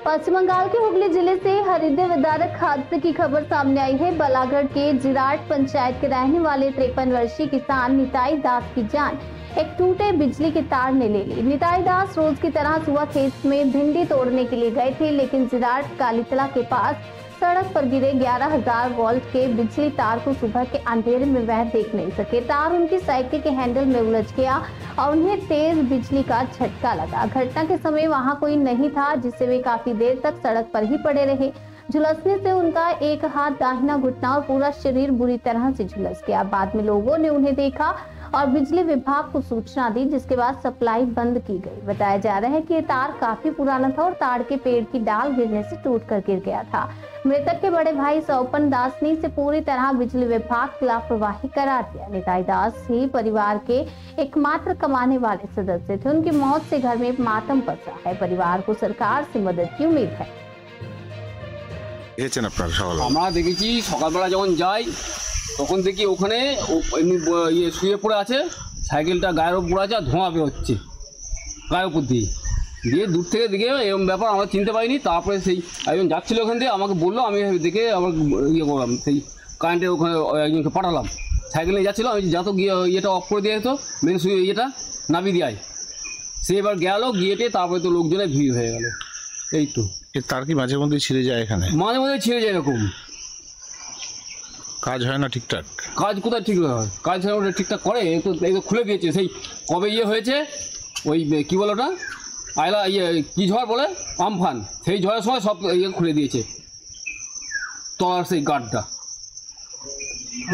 पश्चिम बंगाल के हुगली जिले से हृदय विदारक हादसे की खबर सामने आई है। बलागढ़ के जिराट पंचायत के रहने वाले 53 वर्षीय किसान निताई दास की जान एक टूटे बिजली के तार ने ले ली। निताई दास रोज की तरह सुबह खेत में भिंडी तोड़ने के लिए गए थे, लेकिन जिराट कालीतला के पास सड़क पर गिरे 11,000 वोल्ट के बिजली तार को सुबह के अंधेरे में वह देख नहीं सके। तार उनकी साइकिल के हैंडल में उलझ गया और उन्हें तेज बिजली का झटका लगा। घटना के समय वहां कोई नहीं था, जिससे वे काफी देर तक सड़क पर ही पड़े रहे। झुलसने से उनका एक हाथ, दाहिना घुटना और पूरा शरीर बुरी तरह से झुलस गया। बाद में लोगों ने उन्हें देखा और बिजली विभाग को सूचना दी, जिसके बाद सप्लाई बंद की गई। बताया जा रहा है कि ये तार काफी पुराना था और ताड़ के पेड़ की डाल गिरने से टूटकर गिर गया था। मृतक के बड़े भाई सौपन दास ने इसे पूरी तरह बिजली विभाग की लापरवाही करार दिया। निताई दास ही परिवार के एकमात्र कमाने वाले सदस्य थे। उनकी मौत से घर में मातम पसरा है। परिवार को सरकार से मदद की उम्मीद है। আমরা দেখেছি সকালবেলা যখন যাই তখন দেখি ওখানে ইয়ে শুয়ে পড়ে আছে, সাইকেলটা গায়ের উপর আছে আর ধোঁয়া বেরোচ্ছে গায়ের উপর দিয়ে দূর থেকে দেখে এরকম ব্যাপার আমরা চিনতে পারিনি। তারপরে সেই একজন যাচ্ছিল ওখান থেকে আমাকে বললো, আমি দেখে আবার ইয়ে করলাম, সেই কারেন্টের ওখানে একজনকে পাঠালাম। সাইকেল নিয়ে যাচ্ছিলো, আমি যত গিয়ে ইয়েটা অফ করে দিয়ে তো মেন সুইচ ইয়েটা নামিয়ে দেয়, সে এবার গেল গিয়েটে তারপরে তো লোকজনের ভিড় হয়ে গেল। এই তো তার কি মাঝে মধ্যে ছিঁড়ে যায়? এখানে মাঝে মাঝে ছিঁড়ে যায়, এরকম কাজ হয় না ঠিকঠাক। কাজ কোথায় ঠিক হয়? কাজ ঠিকঠাক করে তো এই তো খুলে দিয়েছে। সেই কবে ইয়ে হয়েছে ওই কী বলে ওটা আয়লা ইয়ে কী ঝড় বলে আমফান, সেই ঝড়ের সময় সব ইয়ে খুলে দিয়েছে। তো আর সেই গার্ডটা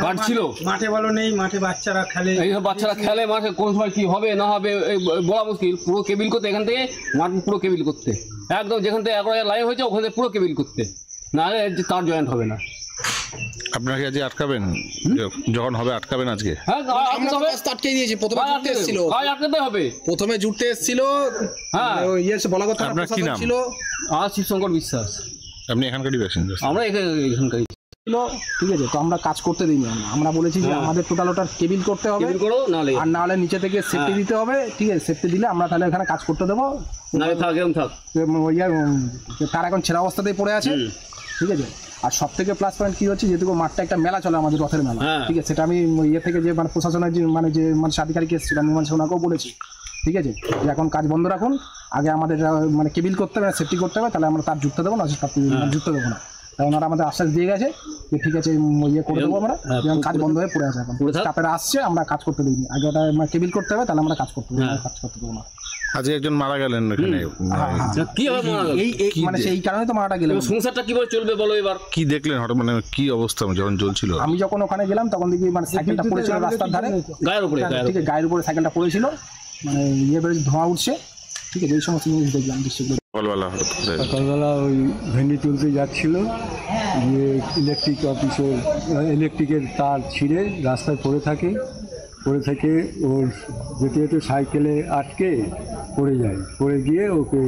গার্ড ছিল মাঠে ভালো নেই, মাঠে বাচ্চারা খেলে, এইসব বাচ্চারা খেলে মাঠে, কোন সময় কী হবে না হবে বলা মুশকিল। পুরো কেবিল করতে এখান থেকে মাঠ পুরো কেবিল করতে, একদম যেখান থেকে 11 লাইন হয়েছে ওখান থেকে পুরো কেবিল করতে, নাহলে তার জয়েন্ট হবে না। আপনাকে আজকে আটকাবেন, যখন হবে আটকাবেন আজকে? হ্যাঁ আটকে দিয়েছি। প্রথমে জুড়তে এসেছিল, আটকাতে হবে। প্রথমে জুড়তে এসেছিল। হ্যাঁ বলা কথা। আপনার কি নাম? ছিল শিবশঙ্কর বিশ্বাস। আপনি এখানকারই বাসিন্দা? আমরা এখানকারই ছিল। ঠিক আছে, তো আমরা কাজ করতে দিইনি। আমরা বলেছি যে আমাদের টোটাল ওটার কেবিল করতে হবে, আর না হলে নিচে থেকে সেফটি দিতে হবে। ঠিক আছে, সেফটি দিলে আমরা তাহলে এখানে কাজ করতে দেবো। তার এখন ছেঁড়া অবস্থাতেই পড়ে আছে। ঠিক আছে, আর সব থেকে প্লাস পয়েন্ট কি হচ্ছে, যেহেতু মাঠটা একটা মেলা চলে আমাদের, রথের মেলা। ঠিক আছে, সেটা আমি ইয়ে থেকে যে মানে প্রশাসনের যে আধিকারিক এসেছিল, আমি ওনাকেও বলেছি। ঠিক আছে, যে এখন কাজ বন্ধ রাখুন, আগে আমাদের মানে কেবিল করতে হবে, সেফটি করতে হবে, তাহলে আমরা তার যুক্ত দেবো না, যুক্ত দেবো না। ওনারা আমাদের আশ্বাস দিয়ে গেছে যে ঠিক আছে ইয়ে করে দেবো আমরা। কাজ বন্ধ হয়ে পড়ে আছে, এখন স্টাফেরা আসছে, আমরা কাজ করতে দিইনি। আগে ওটা কেবিল করতে হবে, তাহলে আমরা কাজ করতে দেবো, কাজ করতে দেবো না। আজকে একজন মারা গেলেন এখানে, মানে সেই কারণে তো মারাটা গেলেন। সংসারটা কিভাবে চলবে বলো এবার? কি দেখলেন হঠাৎ, মানে কি অবস্থা যখন জ্বলছিল? আমি যখন ওখানে গেলাম তখন দেখি মানে সাইকেলটা পড়েছিল রাস্তার ধারে, গায়ের উপরে। ঠিক আছে, গায়ের উপরে সাইকেলটা পড়েছিল, মানে ইয়ে বেরোচ্ছে, ধোঁয়া উঠছে। ঠিক আছে, এই সমস্ত জিনিস দেখলাম। সকালবেলা ওই ভেন্ডি তুলতে যাচ্ছিল, গিয়ে ইলেকট্রিকের তার ছিঁড়ে রাস্তায় পড়ে থেকে ওর যেতে যেতে সাইকেলে আটকে পড়ে যায়। পড়ে গিয়ে ওকে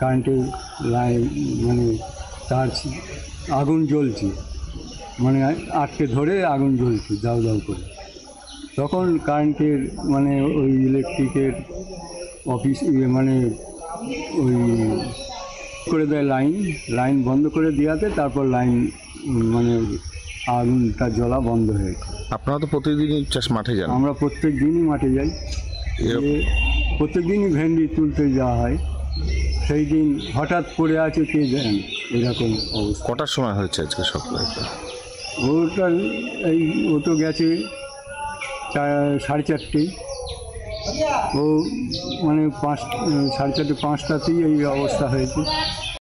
কারেন্টের লাইন মানে তার আগুন জ্বলছে, মানে আটকে ধরে আগুন জ্বলছে দাউ দাউ করে। তখন কারেন্টের মানে ওই ইলেকট্রিকের অফিস মানে ওই করে দেয়, লাইন বন্ধ করে দেওয়াতে তারপর লাইন মানে আগুনটা জ্বলা বন্ধ হয়ে যায়। আপনারা তো প্রতিদিনই মাঠে যান? আমরা প্রত্যেক দিনই মাঠে যাই, প্রত্যেক দিনই ভেন্ডি তুলতে যাওয়া হয়। সেই দিন হঠাৎ পড়ে আছে কে জানেন, এরকম অবস্থা। কটার সময় হয়েছে আজকে সকালে? ও তো গেছে 4:30। ও মানে 4:30 5টাতেই এই অবস্থা হয়েছে।